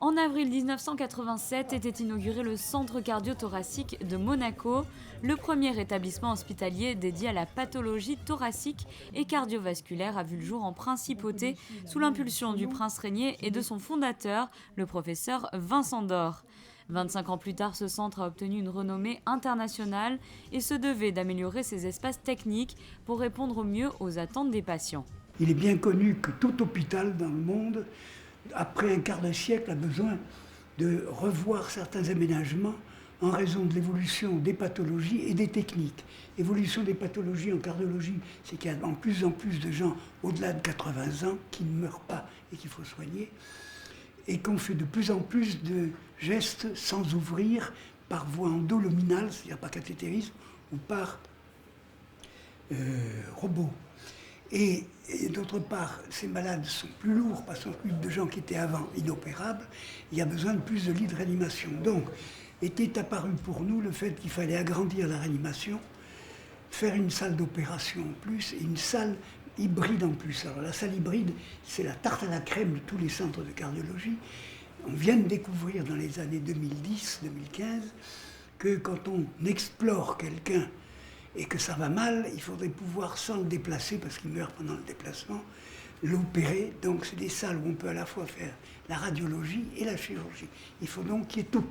En avril 1987 était inauguré le Centre cardio-thoracique de Monaco, le premier établissement hospitalier dédié à la pathologie thoracique et cardiovasculaire a vu le jour en principauté sous l'impulsion du prince régnier et de son fondateur, le professeur Vincent Dore. 25 ans plus tard, ce centre a obtenu une renommée internationale et se devait d'améliorer ses espaces techniques pour répondre au mieux aux attentes des patients. Il est bien connu que tout hôpital dans le monde, après un quart de siècle, a besoin de revoir certains aménagements en raison de l'évolution des pathologies et des techniques. L'évolution des pathologies en cardiologie, c'est qu'il y a de plus en plus de gens au-delà de 80 ans qui ne meurent pas et qu'il faut soigner, et qu'on fait de plus en plus de gestes sans ouvrir par voie endoluminale, c'est-à-dire par cathétérisme ou par robot. Et d'autre part, ces malades sont plus lourds parce qu'on s'occupe de gens qui étaient avant inopérables. Il y a besoin de plus de lits de réanimation. Donc, était apparu pour nous le fait qu'il fallait agrandir la réanimation, faire une salle d'opération en plus et une salle hybride en plus. Alors la salle hybride, c'est la tarte à la crème de tous les centres de cardiologie. On vient de découvrir dans les années 2010-2015 que quand on explore quelqu'un et que ça va mal, il faudrait pouvoir, sans le déplacer, parce qu'il meurt pendant le déplacement, l'opérer. Donc c'est des salles où on peut à la fois faire la radiologie et la chirurgie. Il faut donc qu'il y ait tout.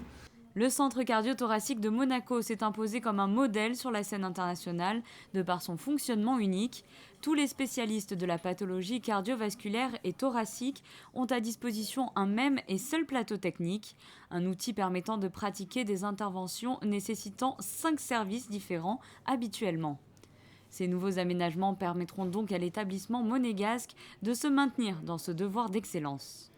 Le centre cardio-thoracique de Monaco s'est imposé comme un modèle sur la scène internationale de par son fonctionnement unique. Tous les spécialistes de la pathologie cardiovasculaire et thoracique ont à disposition un même et seul plateau technique, un outil permettant de pratiquer des interventions nécessitant 5 services différents habituellement. Ces nouveaux aménagements permettront donc à l'établissement monégasque de se maintenir dans ce devoir d'excellence.